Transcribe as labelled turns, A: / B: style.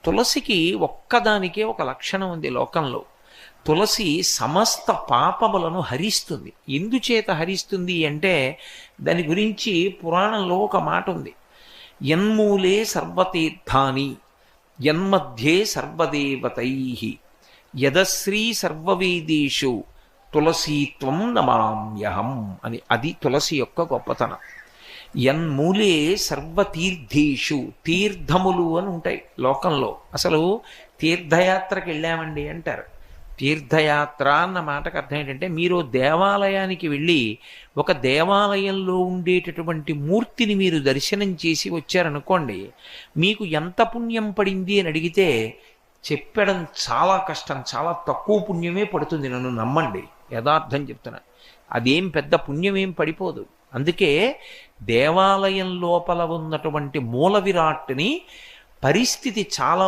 A: తులసికి ఒక్కదానికే ఒక లక్షణం ఉంది లోకంలో. తులసి సమస్త పాపములను హరిస్తుంది. ఎందుచేత హరిస్తుంది అంటే దాని గురించి పురాణంలో ఒక మాట ఉంది. యన్మూలే సర్వతీర్థాని యన్మధ్యే సర్వదేవతై యదశ్రీ సర్వవేదేషు తులసీత్వం నమామ్యహం అని. అది తులసి యొక్క గొప్పతనం. యన్మూలే సర్వతీర్థేషు, తీర్థములు అని ఉంటాయి లోకంలో. అసలు తీర్థయాత్రకు వెళ్ళామండి అంటారు. తీర్థయాత్ర అన్న మాటకు అర్థం ఏంటంటే, మీరు దేవాలయానికి వెళ్ళి ఒక దేవాలయంలో ఉండేటటువంటి మూర్తిని మీరు దర్శనం చేసి వచ్చారనుకోండి, మీకు ఎంత పుణ్యం పడింది అని అడిగితే చెప్పడం చాలా కష్టం. చాలా తక్కువ పుణ్యమే పడుతుంది, నన్ను నమ్మండి, యథార్థం చెప్తున్నా. అదేం పెద్ద పుణ్యమేం పడిపోదు. అందుకే దేవాలయం లోపల ఉన్నటువంటి మూల విరాట్ని పరిస్థితి చాలా